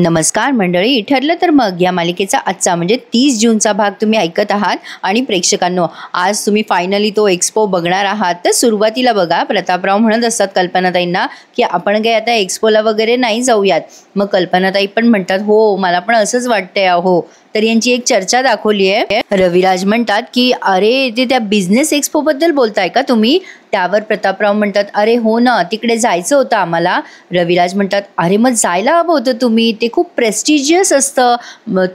नमस्कार मंडळी, ठरलं तर मग या मालिकेचा आजचा म्हणजे 30 जूनचा भाग तुम्ही ऐकत आहात. आणि प्रेक्षकांनो, आज तुम्ही फायनली तो एक्सपो बघणार आहात. तर सुरुवातीला बघा, प्रतापराव म्हणत असतात कल्पनाताईंना की आपण काही आता एक्सपोला वगैरे नाही जाऊयात. मग कल्पनाताई पण म्हणतात हो, मला पण असंच वाटतंय अहो. तर यांची एक चर्चा दाखवली आहे. रविराज म्हणतात की अरे, ते त्या बिझनेस एक्सपो बद्दल बोलताय का तुम्ही? त्यावर प्रतापराव म्हणतात अरे हो ना, तिकडे जायचं होतं आम्हाला. रविराज म्हणतात अरे मग जायला हवं होतं तुम्ही, ते खूप प्रेस्टिजियस असतं.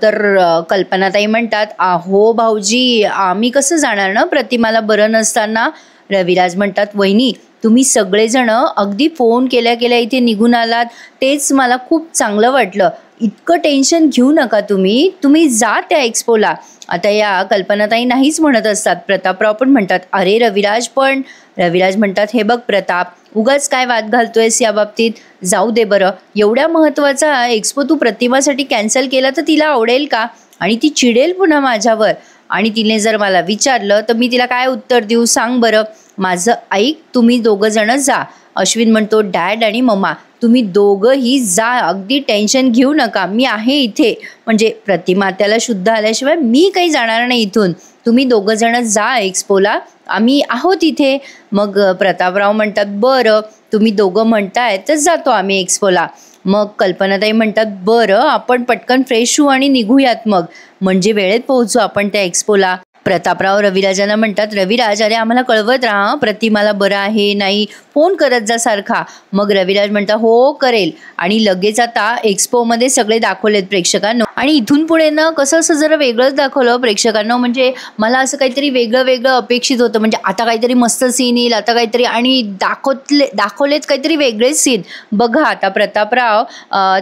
तर कल्पनाताई म्हणतात अहो भाऊजी, आम्ही कसं जाणार ना प्रतिमाला बरं नसताना. रविराज म्हणतात वहिनी, तुम्ही सगळेजण अगदी फोन केल्या केल्या इथे निघून आलात, तेच मला खूप चांगलं वाटलं. इतकं टेन्शन घेऊ नका तुम्ही जा त्या एक्सपोला. आता या कल्पनाताई नाहीच म्हणत असतात. प्रतापराव पण म्हणतात अरे रविराज पण. रविराज म्हणतात हे बघ प्रताप, उगाच काय वाद घालतोयस या बाबतीत, जाऊ दे बरं. एवढ्या महत्त्वाचा एक्सपो तू प्रतिमासाठी कॅन्सल केला तर तिला आवडेल का? आणि ती चिडेल पुन्हा माझ्यावर. आणि तिने जर मला विचारलं तर मी तिला काय उत्तर देऊ सांग बरं. माझं ऐक, तुम्ही दोघं जण जा. अश्विन म्हणतो डॅड आणि मम्मा तुम्ही दोघंही जा, अगदी टेन्शन घेऊ नका, मी आहे इथे. म्हणजे प्रतिमा त्याला शुद्ध आल्याशिवाय मी काही जाणार नाही इथून. तुम्ही दोघं जण जा एक्सपोला, आम्ही आहोत इथे. मग प्रतापराव म्हणतात बरं, तुम्ही दोघं म्हणताय तर जातो आम्ही एक्सपोला. मग कल्पनाताई म्हणतात बरं, आपण पटकन फ्रेश होऊ आणि निघूयात मग, म्हणजे वेळेत पोहोचू आपण त्या एक्सपोला. प्रतापराव रविराजांना म्हणतात रविराज, अरे आम्हाला कळवत राहा प्रतिमाला बरं आहे नाही, फोन करत जा सारखा. मग रविराज म्हणतात हो करेल. आणि लगेच आता एक्सपोमध्ये सगळे दाखवलेत प्रेक्षकांनो. आणि इथून पुढे ना कसं असं जरा वेगळंच दाखवलं प्रेक्षकांनो. म्हणजे मला असं काहीतरी वेगळं अपेक्षित होतं. म्हणजे आता काहीतरी मस्त सीन येईल, आता काहीतरी, आणि दाखवलेत काहीतरी वेगळेच सीन. बघा आता प्रतापराव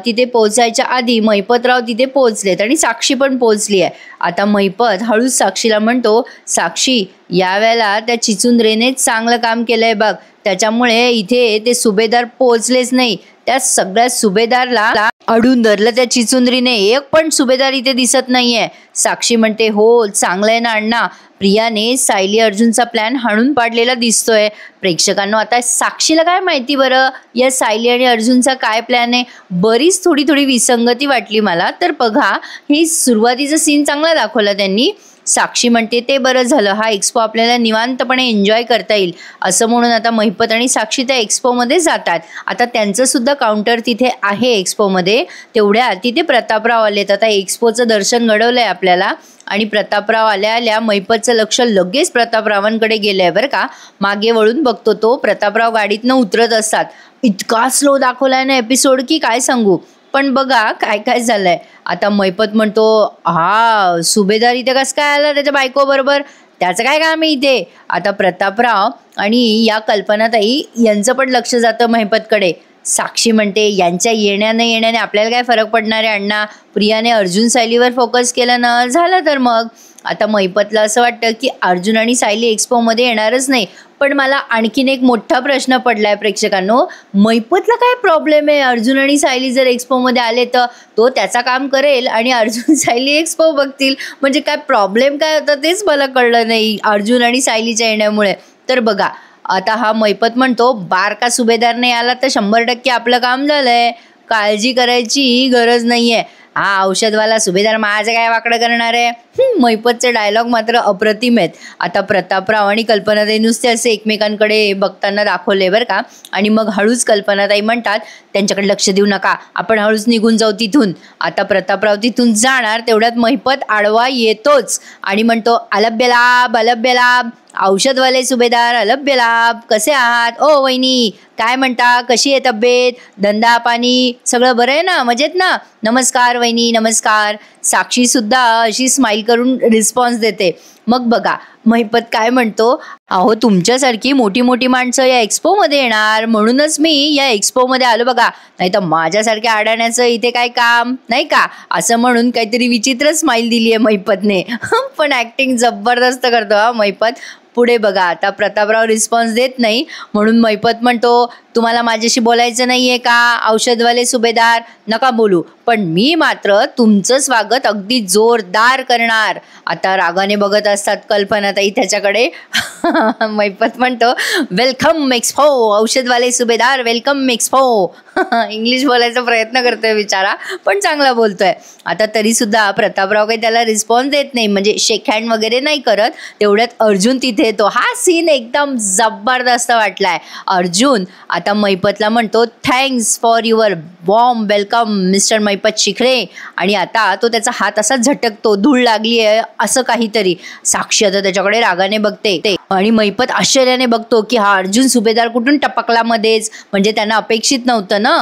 तिथे पोहोचायच्या आधी महिपतराव तिथे पोहोचलेत आणि साक्षी पण पोहोचली आहे. आता महिपत हळूच साक्षीला म्हणतो साक्षी, यावेळेला त्या चिचुंद्रेनेच चांगलं काम केलंय बघ, त्याच्यामुळे इथे ते सुभेदार पोहोचलेच नाही. त्या सगळ्या सुभेदारला अडून धरलं त्या चिचुंद्रीने, एक पण सुभेदार इथे दिसत नाहीये. साक्षी म्हणते हो चांगलंय ना अण्णा, प्रियाने सायली अर्जुनचा प्लॅन हाणून पाडलेला दिसतोय. प्रेक्षकांनो, आता साक्षीला काय माहिती बरं या सायली आणि अर्जुनचा काय प्लॅन आहे. बरीच थोडी विसंगती वाटली मला. तर बघा, ही सुरुवातीचा सीन चांगला दाखवला त्यांनी. साक्षी म्हणते ते बरं झालं, हा एक्सपो आपल्याला निवांतपणे एन्जॉय करता येईल असं म्हणून आता महिपत आणि साक्षी त्या एक्सपोमध्ये जातात. आता त्यांचं सुद्धा काउंटर तिथे आहे एक्सपोमध्ये. तेवढ्या तिथे प्रतापराव आलेत. आता एक्सपोचं दर्शन घडवलंय आपल्याला. आणि प्रतापराव आल्या महिपतचं लक्ष लगेच प्रतापरावांकडे गेलंय बरं का. मागे वळून बघतो तो प्रतापराव गाडीतनं उतरत असतात. इतका स्लो दाखवलाय ना एपिसोड की काय सांगू. पण बघा काय झालंय. आता महिपत म्हणतो हा सुभेदार इथे कसं काय आला त्याच्या बायको बरोबर, त्याचं काय काम आहे इथे. आता प्रतापराव आणि या कल्पनाताई यांचं पण लक्ष जातं महिपतकडे. साक्षी म्हणते यांच्या येण्याने आपल्याला काय फरक पडणार आहे अण्णा, प्रियाने अर्जुन सायलीवर फोकस केला ना झालं तर मग. आता महिपतला असं वाटतं की अर्जुन आणि सायली एक्सपोमध्ये येणारच नाही. पण मला आणखीन एक मोठा प्रश्न पडलाय प्रेक्षकांनो, महिपतला काय प्रॉब्लेम आहे. अर्जुन आणि सायली जर एक्सपोमध्ये आले तर तो त्याचा काम करेल आणि अर्जुन सायली एक्सपो बघतील. म्हणजे काय प्रॉब्लेम काय होता तेच मला कळलं नाही अर्जुन आणि सायलीच्या येण्यामुळे. तर बघा, आता हा महिपत म्हणतो बारका सुभेदार नाही आला तर 100% आपलं काम झालंय, काळजी करायची गरज नाहीये. हा औषधवाला सुभेदार माझं काय वाकडं करणार आहे. महिपतचे डायलॉग मात्र अप्रतिम आहेत. आता प्रतापराव आणि कल्पनाताई नुसते असे एकमेकांकडे बघताना दाखवले बरं का. आणि मग हळूच कल्पनाताई म्हणतात त्यांच्याकडे लक्ष देऊ नका, आपण हळूच निघून जाऊ तिथून. आता प्रतापराव तिथून जाणार तेवढ्यात महिपत आडवा येतोच आणि म्हणतो अलभ्य लाभ, औषधवाले सुभेदार अलभ्य लाभ, कसे आहात ओ वहिनी, काय म्हणता, कशी आहे तब्येत, धंदा पाणी सगळं बरं आहे ना, मजेत ना. नमस्कार वहिनी नमस्कार. साक्षी सुद्धा अशी स्माईल करून रिस्पॉन्स देते. मग बघा महिपत काय म्हणतो, अहो तुमच्यासारखी मोठी माणसं या एक्सपोमध्ये येणार म्हणूनच मी या एक्सपोमध्ये आलो बघा, नाही तर माझ्यासारख्या अडाण्याचं इथे काय काम नाही का, असं म्हणून काहीतरी विचित्र स्माईल दिली आहे महिपतने. पण ॲक्टिंग जबरदस्त करतो हा महिपत. पुढे बघा, आता प्रतापराव रिस्पॉन्स देत नाही म्हणून महिपत म्हणतो तुम्हाला माझ्याशी बोलायचं नाही आहे का औषधवाले सुभेदार, नका बोलू, पण मी मात्र तुमचं स्वागत अगदी जोरदार करणार. आता रागाने बघत असतात कल्पनाताई त्याच्याकडे. महिपत म्हणतो वेलकम एक्सपो, औषधवाले सुभेदार वेलकम एक्सपो. इंग्लिश बोलायचा प्रयत्न करतोय बिचारा, पण चांगला बोलतोय. आता तरी सुद्धा प्रतापराव काही त्याला रिस्पॉन्स देत नाही, म्हणजे शेक हँड वगैरे नाही करत. तेवढ्यात अर्जुन तिथे येतो. हा सीन एकदम जबरदस्त वाटलाय. अर्जुन आता मैपतला म्हणतो, thanks for your warm welcome mister Maipat Shikhare. आणि आता तो त्याचा हात असा झटकतो, धूळ लागली आहे असं काहीतरी. साक्षी आता त्याच्याकडे रागाने बघते आणि मैपत आश्चर्याने बघतो की हा अर्जुन सुभेदार कुठून टपकला मध्येच, म्हणजे त्यांना अपेक्षित नव्हतं ना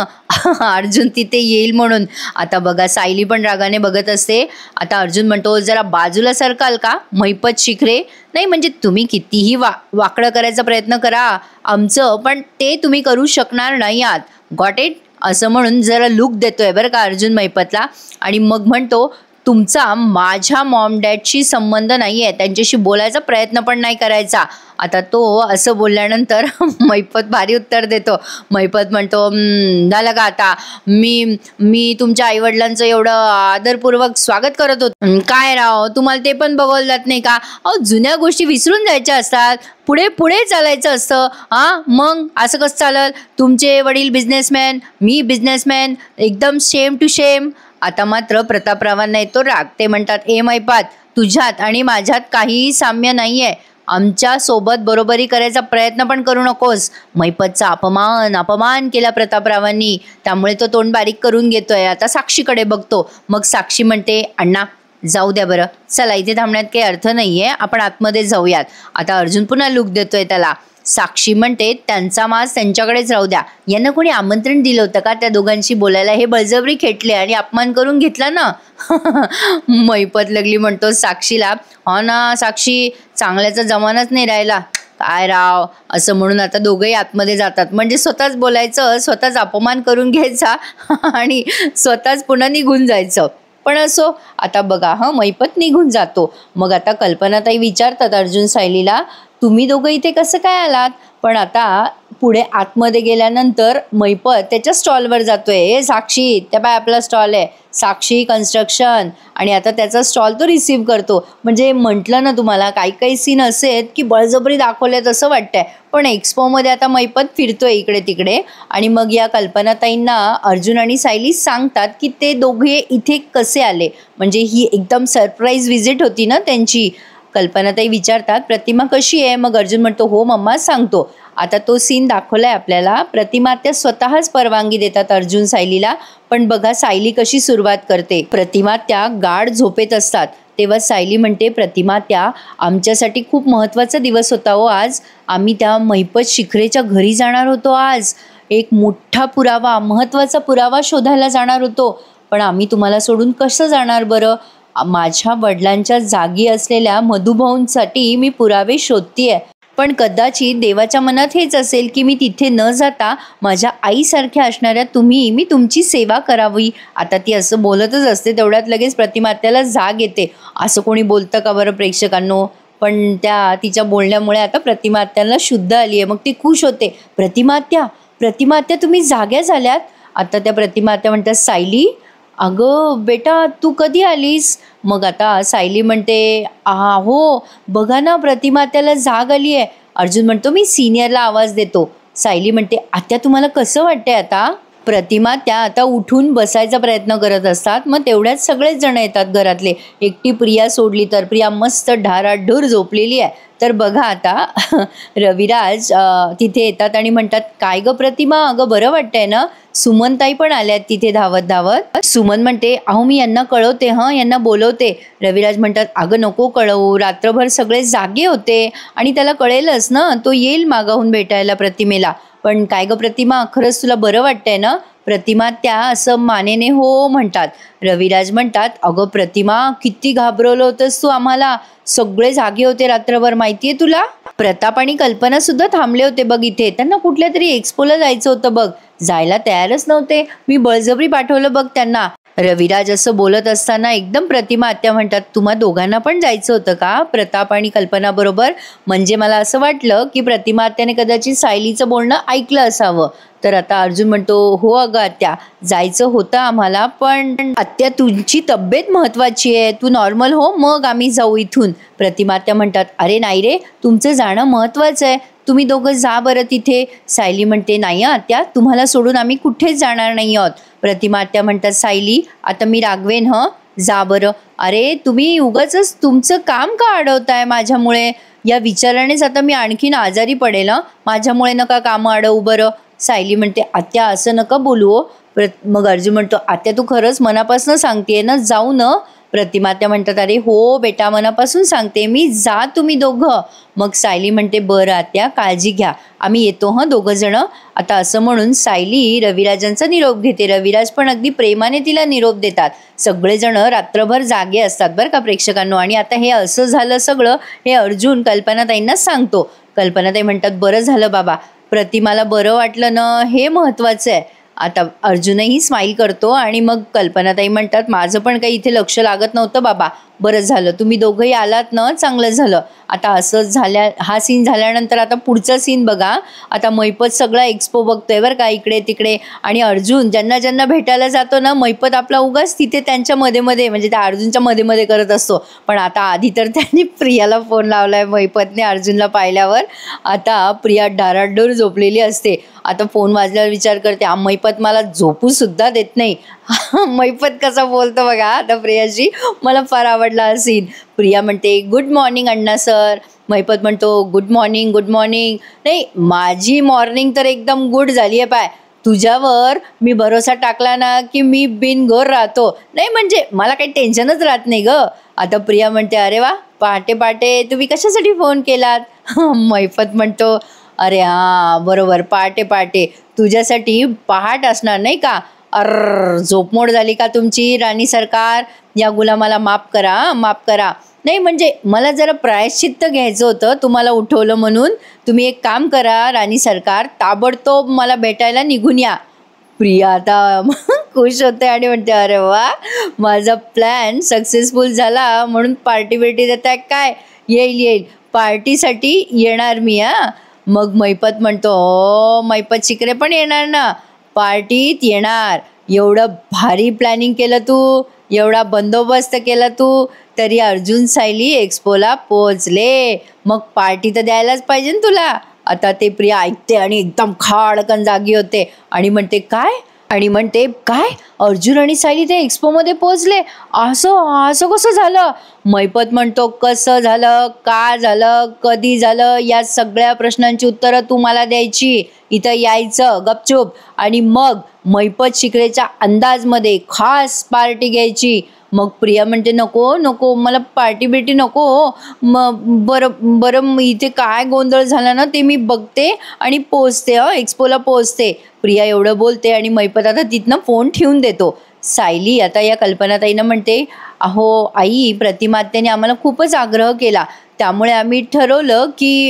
अर्जुन तिथे येईल म्हणून. आता बघा सायली पण रागाने बघत असते. आता अर्जुन म्हणतो, जरा बाजूला सरकाल का मैपत शिखरे. नाही म्हणजे तुम्ही कितीही वाकडं करायचा प्रयत्न करा आमचं, पण ते तुम्ही करू शकणार नाही आहात. गॉट इट असं म्हणून जरा लुक देतोय बरं का अर्जुन मैपतला. आणि मग म्हणतो, तुमचा माझ्या मॉम डॅडशी संबंध नाही आहे, त्यांच्याशी बोलायचा प्रयत्न पण नाही करायचा. आता तो असं बोलल्यानंतर मैपत भारी उत्तर देतो. मैपत म्हणतो, झालं का आता, मी तुमच्या आईवडिलांचं एवढं आदरपूर्वक स्वागत करत होतो. काय राव तुम्हाला ते पण बघवलं जात नाही का? अहो जुन्या गोष्टी विसरून जायच्या असतात, पुढे पुढे चालायचं असतं. मग असं कसं चालेल? तुमचे वडील बिझनेसमॅन, मी बिझनेसमॅन, एकदम सेम टू सेम. आता मात्र प्रतापरावांना येतो राग. ते म्हणतात, ए मैपात, तुझ्यात आणि माझ्यात काहीही साम्य नाहीये. आमच्या सोबत बरोबरी करायचा प्रयत्न पण करू नकोस. मैपतचा अपमान केला प्रतापरावांनी, त्यामुळे तो तोंड बारीक करून घेतोय. आता साक्षीकडे बघतो. मग साक्षी म्हणते, अण्णा जाऊ द्या बरं, चला इथे थांबण्यात काही अर्थ नाहीये, आपण आतमध्ये जाऊयात. आता अर्जुन पुन्हा लुक देतोय त्याला. साक्षी म्हणते, त्यांचा मास त्यांच्याकडेच राहू द्या. यांना कोणी आमंत्रण दिलं होतं का त्या दोघांशी बोलायला? हे बळजबरी खेटले आणि अपमान करून घेतला ना. मैपत लगली म्हणतो साक्षीला, हो ना साक्षी, चांगल्याचा जमानाच नाही राहिला. काय राव असं म्हणून आता दोघंही आतमध्ये जातात. म्हणजे स्वतःच बोलायचं, स्वतःच अपमान करून घ्यायचा आणि स्वतःच पुन्हा निघून जायचं. पण असो, आता बघा मैपत निघून जातो. मग आता कल्पनाताई विचारतात अर्जुन सायलीला, तुम्ही दोघं इथे कसं काय आलात? पण आता पुढे आतमध्ये गेल्यानंतर मैपत त्याच्या स्टॉलवर जातोय. साक्षी त्या बाय आपला स्टॉल आहे, साक्षी कन्स्ट्रक्शन, आणि आता त्याचा स्टॉल तो रिसीव्ह करतो. म्हणजे म्हटलं ना तुम्हाला, काही काही सीन असे आहेत की बळजबरी दाखवलेत असं वाटतंय. पण एक्स्पोमध्ये आता मैपत फिरतोय इकडे तिकडे. आणि मग या कल्पनाताईंना अर्जुन आणि सायली सांगतात की ते दोघे इथे कसे आले. म्हणजे ही एकदम सरप्राईज व्हिजिट होती ना त्यांची. कल्पनाताई विचारतात, प्रतिमा कशी आहे? मग अर्जुन म्हणतो, हो मम्मा सांगतो. आता तो सीन दाखवलाय आपल्याला. प्रतिमा त्या स्वतःच परवानगी देतात अर्जुन सायलीला. पण बघा सायली कशी सुरुवात करते. प्रतिमा त्या गाढ झोपेत असतात तेव्हा सायली म्हणते, प्रतिमा त्या आमच्यासाठी खूप महत्त्वाचा दिवस होता हो आज. आम्ही त्या मैपत शिखरेच्या घरी जाणार होतो आज. एक मोठा पुरावा, महत्त्वाचा पुरावा शोधायला जाणार होतो. पण आम्ही तुम्हाला सोडून कसं जाणार बरं? माझ्या वडिलांच्या जागी असलेल्या मधुभाऊंसाठी मी पुरावे शोधतीये. पण कदाचित देवाच्या मनात हेच असेल की मी तिथे न जाता माझ्या आईसारख्या असणाऱ्या मी तुमची सेवा करावी. आता ती असं बोलतच असते, तेवढ्यात लगेच प्रतिमा त्याला जाग येते. असं कोणी बोलतं का बरं प्रेक्षकांनो? पण त्या तिच्या बोलण्यामुळे आता प्रतिमा आत्याला शुद्ध आली आहे. मग ती खुश होते. प्रतिमा आत्या तुम्ही जाग्या झाल्यात. आता त्या प्रतिमा आत्या म्हणतात, सायली अगं बेटा तू कधी आलीस? मग आता सायली म्हणते, हो बघा ना प्रतिमा त्याला जाग आली आहे. अर्जुन म्हणतो, मी सिनियरला आवाज देतो. सायली म्हणते, आत्या तुम्हाला कसं वाटतंय आता? प्रतिमा त्या आता उठून बसायचा प्रयत्न करत असतात. मग तेवढ्याच सगळेच जण येतात घरातले. एकटी प्रिया सोडली तर प्रिया मस्त ढाराढूर झोपलेली आहे. तर बघा आता रविराज तिथे येतात आणि म्हणतात, काय ग प्रतिमा, अगं बरं वाटतंय ना? सुमनताई पण आल्यात तिथे धावत धावत. सुमन म्हणते, अहो मी यांना कळवते, यांना बोलवते. रविराज म्हणतात, अगं नको कळवू, रात्रभर सगळे जागे होते आणि त्याला कळेलच ना, तो येईल मागाहून भेटायला प्रतिमेला. पण काय ग प्रतिमा, खरंच तुला बरं वाटतंय ना? प्रतिमा त्या असं मानेने हो म्हणतात. रविराज म्हणतात, अगं प्रतिमा किती घाबरवलं होतंस तू आम्हाला, सगळे जागे होते रात्रभर माहितीये तुला. प्रताप आणि कल्पना सुद्धा थांबले होते बघ इथे. त्यांना कुठल्या तरी एक्सपोला जायचं होतं बघ, जायला तयारच नव्हते. मी बळजबरी पाठवलं बघ त्यांना. रविराज असं बोलत असताना एकदम प्रतिमा आत्या म्हणतात, तुम्हा दोघांना पण जायचं होतं का प्रताप आणि कल्पना बरोबर? म्हणजे मला असं वाटलं की प्रतिमा आत्याने कदाचित सायलीचं बोलणं ऐकलं असावं. तर आता अर्जुन म्हणतो, हो अगं आत्या जायचं होतं आम्हाला, पण आत्या तुझी तब्येत महत्वाची आहे, तू नॉर्मल हो मग आम्ही जाऊ इथून. प्रतिमात्या म्हणतात अरे नाही रे, तुमचं जाणं महत्वाचं आहे, तुम्ही दोघं जा बरं तिथे. सायली म्हणते नाही आत्या, तुम्हाला सोडून आम्ही कुठेच जाणार नाही आहोत. प्रतिमात्या म्हणतात सायली आता मी रागवेन जा बरं. अरे तुम्ही उगाचच तुमचं काम का अडवताय माझ्यामुळे, या विचारानेच आता मी आणखीन आजारी पडेल. माझ्यामुळे नका कामं अडवू बरं. सायली म्हणते आत्या असं नका बोलू हो. मग अर्जुन म्हणतो आत्या तू खरंच मनापासून सांगतेय ना, जाऊ न. प्रतिमात्या म्हणतात अरे हो बेटा मनापासून सांगते मी, जा तुम्ही दोघं. मग सायली म्हणते बरं आत्या काळजी घ्या, आम्ही येतो दोघं जण. आता असं म्हणून सायली रविराजांचा निरोप घेते. रविराज पण अगदी प्रेमाने तिला निरोप देतात. सगळेजण रात्रभर जागे असतात बरं का प्रेक्षकांनो. आणि आता हे असं झालं सगळं हे अर्जुन कल्पनाताईंनाच सांगतो. कल्पनाताई म्हणतात बरं झालं बाबा, प्रतिमाला बरं वाटलं ना, हे महत्वाचं आहे. आता अर्जुनही स्माईल करतो आणि मग कल्पनाताई म्हणतात माझं पण काही इथे लक्ष लागत नव्हतं बाबा, बरं झालं तुम्ही दोघंही आलात ना, चांगलं झालं. आता असं हा सीन झाल्यानंतर आता पुढचा सीन बघा. आता मैपत सगळा एक्सपो बघतोय बरं का इकडे तिकडे. आणि अर्जुन ज्यांना ज्यांना भेटायला जातो ना, मैपत आपला उगाच तिथे त्यांच्या मध्ये म्हणजे त्या अर्जुनच्या मध्ये करत असतो. पण आता आधी तर त्यांनी प्रियाला फोन लावलाय मैपतने अर्जुनला पाहिल्यावर. आता प्रिया डाराडोर झोपलेली असते. आता फोन वाजल्यावर विचार करते मैपत मला झोपू सुद्धा देत नाही. मैपत कसा बोलतो बघा आता प्रियाशी, मला फार आवडला सीन. प्रिया म्हणते गुड मॉर्निंग अण्णा सर. मैपत म्हणतो गुड मॉर्निंग गुड मॉर्निंग. नाही माझी मॉर्निंग तर एकदम गुड झाली आहे पाय, तुझ्यावर मी भरोसा टाकला ना की मी बिनघोर राहतो. नाही म्हणजे मला काही टेन्शनच राहत नाही ग. आता प्रिया म्हणते अरे वा, पहाटे पहाटे तुम्ही कशासाठी फोन केलात. मैपत म्हणतो अरे हां बरोबर, पहाटे पहाटे तुझ्यासाठी पहाट असणार नाही का. झोपमोड झाली का तुमची राणी सरकार, या गुलामाला माफ करा माफ करा. नाही म्हणजे मला जरा प्रायश्चित्त घ्यायचं होतं, तुम्हाला उठवलं म्हणून. तुम्ही एक काम करा राणी सरकार, ताबडतोब मला भेटायला निघून या. प्रिया आता खुश होते आणि म्हणते अरे वा, माझा प्लॅन सक्सेसफुल झाला म्हणून पार्टी बिर्टी देताय काय. येईल पार्टीसाठी येणार मी. मग मैपत म्हणतो ओ मैपत शिकरे पण येणार ना, पार्टीत येणार. एवढं भारी प्लॅनिंग केलं तू, एवढा बंदोबस्त केला तू, तरी अर्जुन सायली एक्सपोला पोहोचले, मग पार्टी तर द्यायलाच पाहिजे ना तुला. आता ते प्रिया ऐकते आणि एकदम खाडकन जागी होते आणि म्हणते काय अर्जुन आणि सायली ते एक्सपोमध्ये पोहोचले, असं कसं झालं. मैपत म्हणतो कसं झालं, का झालं, कधी झालं, या सगळ्या प्रश्नांची उत्तरं तू मला द्यायची. इथं यायचं गपचूप आणि मग मैपत शिकरेच्या अंदाजमध्ये खास पार्टी घ्यायची. मग प्रिया म्हणते नको मला पार्टी बिर्टी नको. बरं इथे काय गोंधळ झाला ना ते मी बघते आणि पोचते एक्सपोला पोचते. प्रिया एवढं बोलते आणि मैपत आता तिथनं फोन ठेवून देतो. सायली आता या कल्पनाताईनं म्हणते अहो आई, प्रतिमात्याने आम्हाला खूपच आग्रह केला, त्यामुळे आम्ही ठरवलं की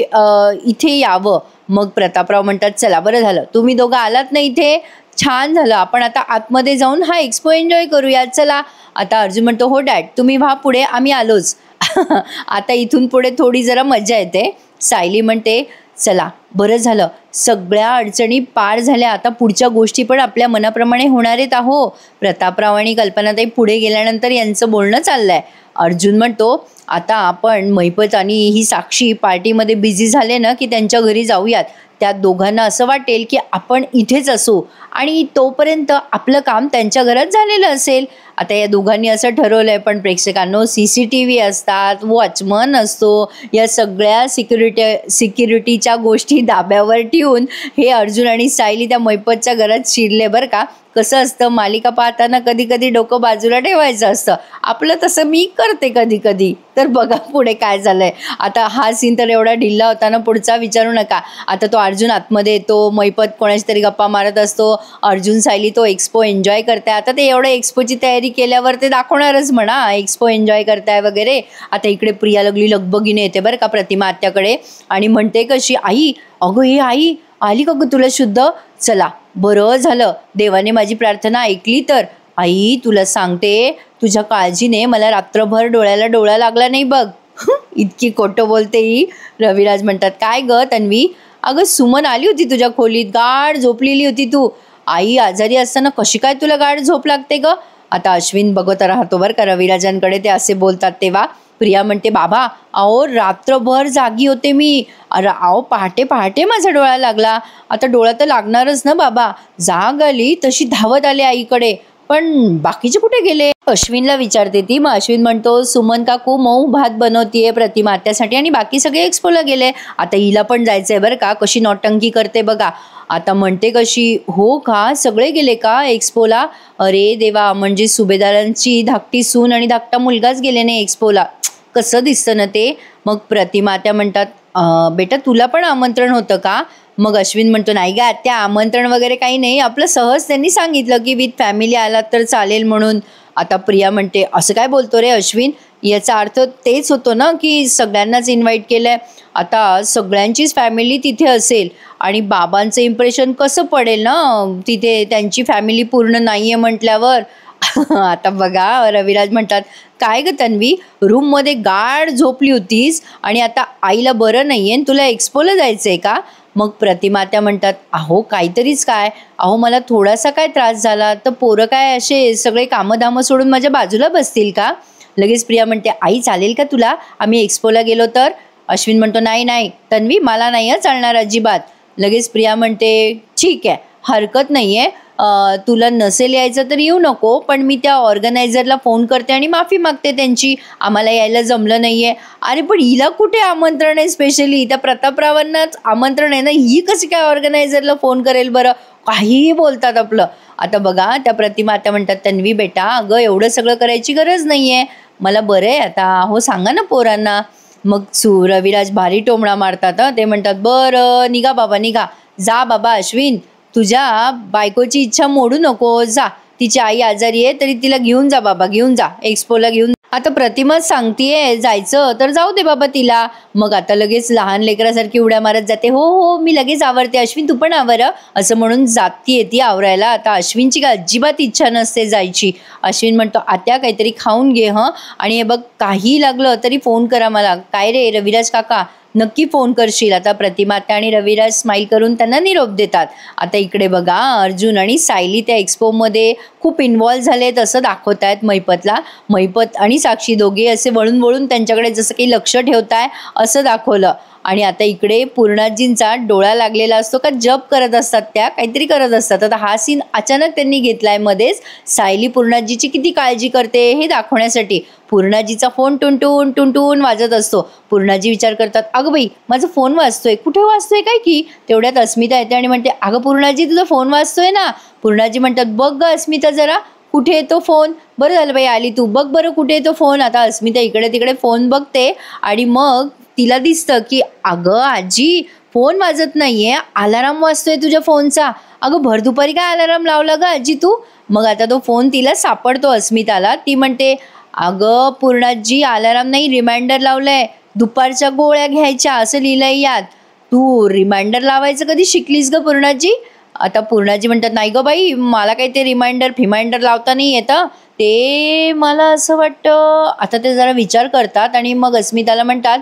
इथे यावं. मग प्रतापराव म्हणतात चला बरं झालं तुम्ही दोघं आलात ना इथे, छान झालं, आपण आता आतमध्ये जाऊन हा एक्सपो एन्जॉय करूया चला. आता अर्जुन म्हणतो हो डॅड तुम्ही व्हा पुढे, आम्ही आलोच. आता इथून पुढे थोडी जरा मजा येते. सायली म्हणते चला बरं झालं, सगळ्या अडचणी पार झाल्या, आता पुढच्या गोष्टी पण आपल्या मनाप्रमाणे होणार आहेत. प्रतापराव आणि कल्पनाताई पुढे गेल्यानंतर यांचं बोलणं चाललंय. अर्जुन म्हणतो आता आपण मैपत आणि ही साक्षी पार्टीमध्ये बिझी झाले ना की त्यांच्या घरी जाऊयात. त्या दोघांना असं वाटेल की आपण इथेच असू आणि तोपर्यंत आपलं काम त्यांच्या घरात झालेलं असेल. आता या दोघांनी असं ठरवलंय, पण प्रेक्षकांनो CCTV असतात, वॉचमन असतो, या सगळ्या सिक्युरिटीच्या गोष्टी दाब्यावर ठेवून हे अर्जुन आणि सायली त्या मैपतच्या घरात शिरले बरं का. कसं असतं मालिका पाहताना कधी कधी डोकं बाजूला ठेवायचं असतं आपलं, तसं मी करते कधी कधी. तर बघा पुढे काय झालंय. आता हा सीन तर एवढा ढिल्ला होता ना, पुढचा विचारू नका. आता तो अर्जुन आतमध्ये येतो, मैपत कोणाची तरी गप्पा मारत असतो, अर्जुन सायली तो एक्सपो एन्जॉय करताय. आता ते एवढं एक्सपोची तयारी केल्यावर ते दाखवणारच म्हणा एक्सपो एन्जॉय करताय वगैरे. आता इकडे प्रिया लागली लगबगीने येते बरं का प्रतिमा आत्याकडे आणि म्हणते कशी आई, अगं हे आई आली का ग तुला शुद्ध, चला बरं झालं, देवाने माझी प्रार्थना ऐकली. तर आई तुला सांगते तुझ्या काळजीने मला रात्रभर डोळ्याला डोळा लागला नाही बघ. इतकी खोटं बोलते ही. रविराज म्हणतात काय ग तन्वी, अगं सुमन आली होती तुझ्या खोलीत, गाढ झोपलेली होती तू. आई आजारी असताना कशी काय तुला गाढ झोप लागते ग. आता अश्विन बघत राहतो बरं का रविराजांकडे ते असे बोलतात तेव्हा. प्रिया म्हणते, बाबा अहो रात्रभर जागी होते मी. अरे अहो पहाटे पहाटे माझा डोळा लागला. आता डोळा तर लागणारच ना बाबा. जाग आली तशी धावत आले आईकडे, पण बाकीचे कुठे गेले? अश्विनला विचारते ती. मग अश्विन म्हणतो, सुमन काकू मऊ भात बनवतीये प्रतिमा आत्यासाठी आणि बाकी सगळे एक्सपोला गेले. आता हिला पण जायचंय बरं का. कशी नौटंकी करते बघा. आता म्हणते कशी, हो का सगळे गेले का एक्सपोला? अरे देवा, म्हणजे सुभेदारांची धाकटी सून आणि धाकटा मुलगाच गेले नाही एक्सपोला. कसं दिसतं ना ते. मग प्रतिमा आत्या म्हणतात, बेटा तुला पण आमंत्रण होतं का? मग अश्विन म्हणतो, नाही गा त्या आमंत्रण वगैरे काही नाही, आपलं सहज त्यांनी सांगितलं की विथ फॅमिली आलात तर चालेल म्हणून. आता प्रिया म्हणते, असं काय बोलतो रे अश्विन? याचा अर्थ तेच होतो ना की सगळ्यांनाच इन्व्हाइट केलंय. आता सगळ्यांचीच फॅमिली तिथे असेल आणि बाबांचं इम्प्रेशन कसं पडेल ना तिथे त्यांची फॅमिली पूर्ण नाहीये म्हटल्यावर. आता बघा रविराज म्हणतात, काय ग तन्वी, रूममध्ये गाढ झोपली होतीस आणि आता आईला बरं नाहीये तुला एक्सपोला जायचंय का? मग प्रतिमा त्या म्हणतात, अहो काहीतरीच काय, अहो मला थोडासा काय त्रास झाला तर पोरं काय असे सगळे कामधामं सोडून माझ्या बाजूला बसतील का? लगेच प्रिया म्हणते, आई चालेल का तुला आम्ही एक्सपोला गेलो तर? अश्विन म्हणतो, नाही नाही तन्वी मला नाही चालणार अजिबात. लगेच प्रिया म्हणते, ठीक आहे हरकत नाही आहे, तुला नसेल यायचं तर येऊ नको, पण मी त्या ऑर्गनायझरला फोन करते आणि माफी मागते त्यांची, आम्हाला यायला जमलं नाही आहे. अरे पण हिला कुठे आमंत्रण आहे? स्पेशली त्या प्रतापरावांनाच आमंत्रण आहे ना, ही कशी काय ऑर्गनायझरला फोन करेल बरं? काहीही बोलतात आपलं. आता बघा त्या प्रतिमा आता म्हणतात, तन्वी बेटा अगं एवढं सगळं करायची गरज नाही आहे, मला बरं आहे आता, हो सांगा ना पोरांना. मग रविराज भारी टोमणा मारतात. ते म्हणतात, बरं निघा बाबा निघा, जा बाबा अश्विन, तुझ्या बायकोची इच्छा मोडू नको, जा, तिची आई आजारी आहे तरी तिला घेऊन जा बाबा, घेऊन जा एक्सपोला घेऊन. आता प्रतिमा सांगतीये जायचं तर जाऊ दे बाबा तिला. मग आता लगेच लहान लेकरासारखी उड्या मारत जाते, हो हो मी लगेच आवरते, अश्विन तू पण आवर, असं म्हणून जातीये ती आवरायला. आता अश्विनची काय अजिबात इच्छा नसते जायची. अश्विन म्हणतो, आत्या काहीतरी खाऊन घे हं, आणि हे बघ काही लागलं तरी फोन करा मला. काय रे रविराज काका, नक्की फोन करशील? आता प्रतिमा आत्या आणि रविराज स्माईल करून त्यांना निरोप देतात. आता इकडे बघा अर्जुन आणि सायली त्या एक्सपोमध्ये खूप इन्व्हॉल्व्ह झालेत असं दाखवत आहेत महिपतला. महिपत आणि साक्षी दोघे असे वळून वळून त्यांच्याकडे जसं काही लक्ष ठेवताय असं दाखवलं. आणि आता इकडे पूर्णाजींचा डोळा लागलेला असतो का जप करत असतात, त्या काहीतरी करत असतात. आता हा सीन अचानक त्यांनी घेतलाय मध्येच. सायली पूर्णाजीची किती काळजी करते हे दाखवण्यासाठी. पूर्णाजीचा फोन टुनटुन टुनटुन वाजत असतो. पूर्णाजी विचार करतात, अगं बाई माझा फोन वाजतोय, कुठे वाजतोय काय की? तेवढ्यात अस्मिता येते आणि म्हणते, अगं पूर्णाजी तुझा फोन वाजतोय ना. पूर्णाजी म्हणतात, बघ ग अस्मिता जरा कुठे येतो फोन, बरं झालं बाई आली तू, बघ बरं कुठे येतो फोन. आता अस्मिता इकडे तिकडे फोन बघते आणि मग तिला दिसतं की अगं आजी फोन वाजत नाहीये, अलाराम वाजतोय तुझ्या फोनचा. अगं भर दुपारी काय अलाराम लावला ग आजी तू? मग आता तो फोन तिला सापडतो अस्मिताला. ती म्हणते, अगं पूर्णाजी अलाराम नाही, रिमाइंडर लावलंय, दुपारच्या गोळ्या घ्यायच्या असं लिहिलंय यात. तू रिमाइंडर लावायचं कधी शिकलीस ग पूर्णाजी? आता पूर्णाजी म्हणतात, नाही ग बाई मला काही ते रिमाइंडर लावता नाही येतं, ते मला असं वाटतं. आता ते जरा विचार करतात आणि मग अस्मिताला म्हणतात,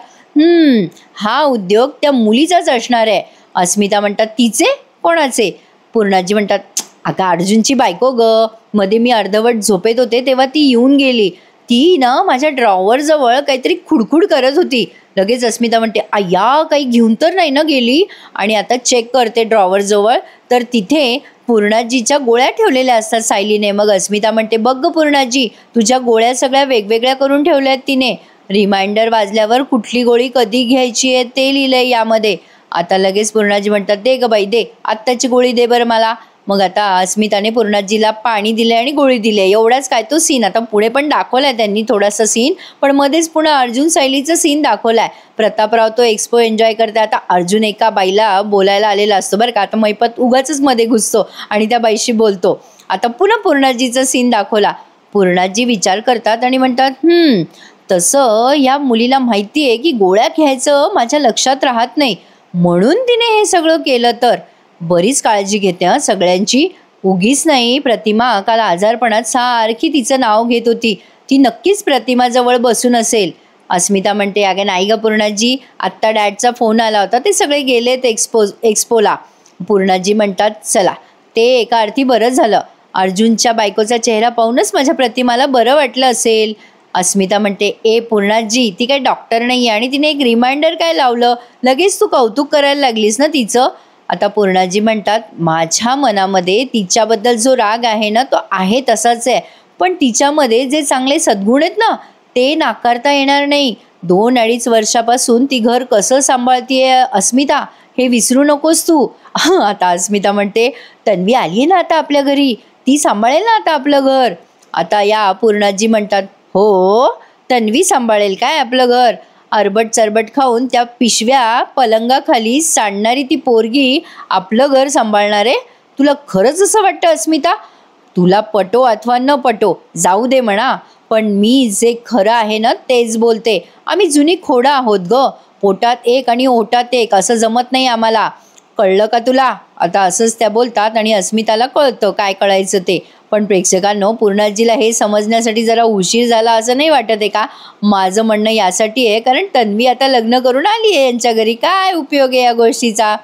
हा उद्योग त्या मुलीचाच असणार आहे. अस्मिता म्हणतात, तिचे कोणाचे? पूर्णाजी म्हणतात, अगं अर्जुनची बायको ग, मध्ये मी अर्धवट झोपेत होते तेव्हा ती येऊन गेली, ती ना माझ्या ड्रॉवर जवळ काहीतरी खुडखुड करत होती. लगेच अस्मिता म्हणते, अय्या काही घेऊन तर नाही ना गेली? आणि आता चेक करते ड्रॉवर जवळ तर तिथे पूर्णाजीच्या गोळ्या ठेवलेल्या असतात सायलीने. मग अस्मिता म्हणते, बघ ग पूर्णाजी तुझ्या गोळ्या सगळ्या वेगवेगळ्या करून ठेवल्या आहेत तिने, रिमाइंडर वाजल्यावर कुठली गोळी कधी घ्यायची आहे ते लिहिलंय यामध्ये. आता लगेच पूर्णाजी म्हणतात, दे ग बाई दे, आत्ताची गोळी दे बरं मला. मग आता अस्मिताने पूर्णाजीला पाणी दिले आणि गोळी दिली. एवढाच काय तो सीन. आता पुढे पण दाखवलाय त्यांनी थोडासा सीन, पण मध्येच पुन्हा अर्जुन सायलीचं सीन दाखवलाय. प्रतापराव तो एक्सपो एन्जॉय करते. आता अर्जुन एका बाईला बोलायला आलेला असतो बरं का. आता महिपत उगाच मध्ये घुसतो आणि त्या बाईशी बोलतो. आता पुन्हा पूर्णाजीचा सीन दाखवला. पूर्णाजी विचार करतात आणि म्हणतात, तसं या मुलीला माहिती आहे की गोळ्या घ्यायचं माझ्या लक्षात राहत नाही, म्हणून तिने हे सगळं केलं. तर बरीच काळजी घेते सगळ्यांची, उगीच नाही. प्रतिमा काल आजारपणात सारखी तिचं नाव घेत होती, ती नक्कीच प्रतिमाजवळ बसून असेल. अस्मिता म्हणते, अगं नाही ग पूर्णाजी, आत्ता डॅडचा फोन आला होता, ते सगळे गेलेत एक्सपोला. पूर्णाजी म्हणतात, चला ते एका अर्थी बरं झालं, अर्जुनच्या बायकोचा चेहरा पाहूनच माझ्या प्रतिमाला बरं वाटलं असेल. अस्मिता म्हणते, ए पूर्णाजी, ती काही डॉक्टर नाही आणि तिने एक रिमाइंडर काय लावलं, लगेच तू कौतुक करायला लागलीस ना तिचं. आता पूर्णाजी म्हणतात, माझ्या मनामध्ये तिच्याबद्दल जो राग आहे ना तो आहे तसाच आहे, पण तिच्यामध्ये जे चांगले सद्गुण आहेत ना ते नाकारता येणार नाही. 2-2.5 वर्षापासून ती घर कसं सांभाळतीये अस्मिता, हे विसरू नकोस तू. आता अस्मिता म्हणते, तन्वी आली ना आता आपल्या घरी, ती सांभाळेल ना आता आपलं घर. आता या पूर्णाजी म्हणतात, हो तन्वी सांभाळेल काय आपलं घर. अरबट चरबट खाऊन त्या पिशव्या पलंगाखाली सांडणारी ती पोरगी आपलं घर सांभाळणार आहे. तुला खरंच असं वाटतं अस्मिता? तुला पटो अथवा न पटो जाऊ दे म्हणा, पण मी जे खरं आहे ना तेच बोलते. आम्ही जुनी खोडं आहोत ग, पोटात एक आणि ओटात एक असं जमत नाही आम्हाला, कळलं का तुला. आता असंच त्या बोलतात आणि अस्मिताला कळतं काय कळायचं ते. पण प्रेक्षकांनो, पूर्णाजीला हे समजण्यासाठी जरा उशीर झाला असं नाही वाटत आहे का? माझं म्हणणं यासाठी आहे कारण तन्वी आता लग्न करून आली आहे यांच्या घरी, काय उपयोग आहे या गोष्टीचा.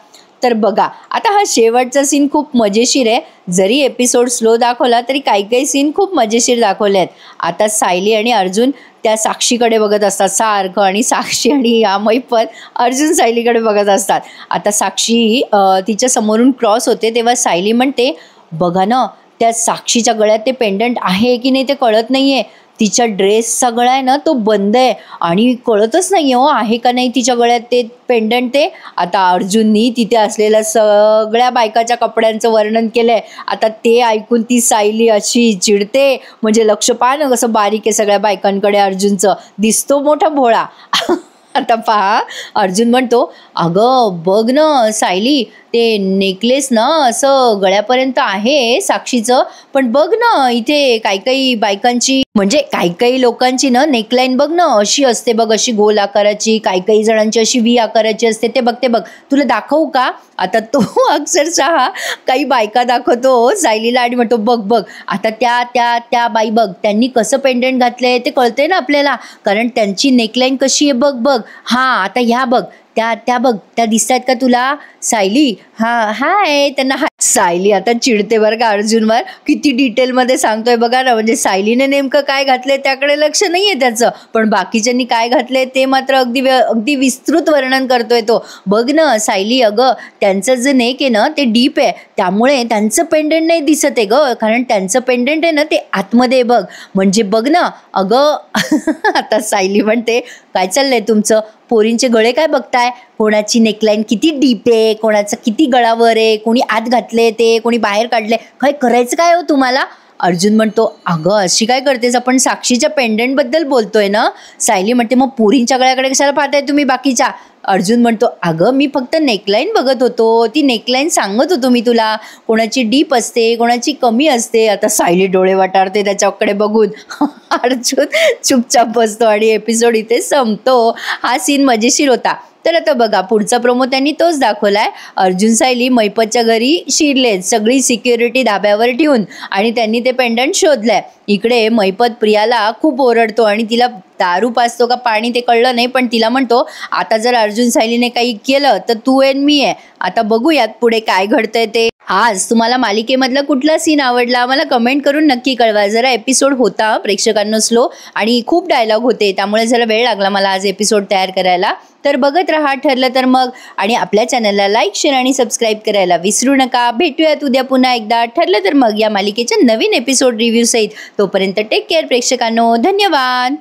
तर बघा, आता हा शेवटचा सीन खूप मजेशीर आहे. जरी एपिसोड स्लो दाखवला तरी काही काही सीन खूप मजेशीर दाखवले आहेत. आता सायली आणि अर्जुन त्या साक्षीकडे बघत असतात सारखं, आणि साक्षी आणि यामय पण अर्जुन सायलीकडे बघत असतात. आता साक्षी तिच्या समोरून क्रॉस होते तेव्हा सायली म्हणते, बघा ना त्या साक्षीच्या गळ्यात ते पेंडंट आहे की नाही ते कळत नाहीये. तिच्या ड्रेसचा गळा आहे ना तो बंद आहे आणि कळतच नाही हो आहे का नाही तिच्या गळ्यात ते पेंडंट ते. आता अर्जुननी तिथे असलेल्या सगळ्या बायकाच्या कपड्यांचं वर्णन केलंय. आता ते ऐकून ती सायली अशी चिडते, म्हणजे लक्ष पहा ना कसं बारीक आहे सगळ्या बायकांकडे अर्जुनचं, दिसतो मोठा भोळा. आता पहा, अर्जुन म्हणतो, अगं बघ ना सायली, ते नेकलेस ना असं गळ्यापर्यंत आहे साक्षीचं, पण बघ ना इथे काही काही बायकांची, म्हणजे काही काही लोकांची ना नेकलाईन बघ ना अशी असते बघ, अशी गोल आकाराची, काही काही जणांची अशी व्ही आकाराची असते, ते बघ ते बघ, तुला दाखवू का. आता तो अक्षरशः काही बायका दाखवतो सायलीला आणि म्हणतो, बघ बघ आता त्या त्या त्या बाई बघ, त्यांनी कसं पेंडंट घातलंय ते कळतंय ना आपल्याला, कारण त्यांची नेकलाईन कशी आहे बघ बघ. हा आता ह्या बघ, त्या बघ, त्या दिसतात का तुला सायली. हाय त्यांना हाय. सायली आता चिडते बरं का अर्जुनवर, किती डिटेलमध्ये सांगतोय बघा ना, म्हणजे सायलीने नेमकं काय घातलंय त्याकडे लक्ष नाहीये त्याचं, पण बाकीच्यांनी काय घातलंय ते मात्र अगदी विस्तृत वर्णन करतोय तो. बघ ना सायली, अगं त्यांचं जे नेक आहे ना ते डीप आहे, त्यामुळे त्यांचं पेंडंट नाही दिसत आहे ग, कारण त्यांचं पेंडंट आहे ना ते आतमध्ये बघ, म्हणजे बघ ना अगं. आता सायली म्हणते, काय चाललंय तुमचं, पोरींचे गळे काय बघताय, कोणाची नेकलाईन किती डीप आहे, कोणाचं किती गळावर आहे, कोणी आत घातले ते, कोणी बाहेर काढले, काय करायचं काय हो तुम्हाला. अर्जुन म्हणतो, अगं अशी काय करतेस, आपण साक्षीच्या पेंडंट बद्दल बोलतोय ना. सायली म्हणते, मग पोरींच्या गळ्याकडे कशाला पाहताय तुम्ही बाकीच्या. अर्जुन म्हणतो, अगं मी फक्त नेकलाईन बघत होतो, ती नेकलाईन सांगत होतो मी तुला, कोणाची डीप असते कोणाची कमी असते. आता सायली डोळे वाटारते त्याच्याकडे बघून. अर्जुन चुपचाप बसतो आणि एपिसोड इथे संपतो. हा सीन मजेशीर होता. तर आता बघा पुढचा प्रोमो त्यांनी तोच दाखवलाय. अर्जुन सायली मैपतच्या घरी शिरलेत सगळी सिक्युरिटी धाब्यावर ठेवून, आणि त्यांनी ते पेंडंट शोधलंय. इकडे मैपत प्रियाला खूप ओरडतो आणि तिला दारू पाजतो का पाणी ते कळलं नाही, पण तिला म्हणतो, आता जर अर्जुन सायलीने काही केलं तर तू आहे मी आहे. आता बघूयात पुढे काय घडतंय ते. आज तुम्हाला मालिकेमधला कुठला सीन आवडला मला कमेंट करून नक्की कळवा. जरा एपिसोड होता प्रेक्षकांनो स्लो, आणि खूप डायलॉग होते, त्यामुळे जरा वेळ लागला मला आज एपिसोड तयार करायला. तर बघत राहा ठरलं तर मग, आणि आपल्या चॅनलला लाईक शेअर आणि सबस्क्राईब करायला विसरू नका. भेटूयात उद्या पुन्हा एकदा ठरलं तर मग या मालिकेच्या नवीन एपिसोड रिव्ह्यू सहित. तोपर्यंत टेक केअर प्रेक्षकांनो, धन्यवाद.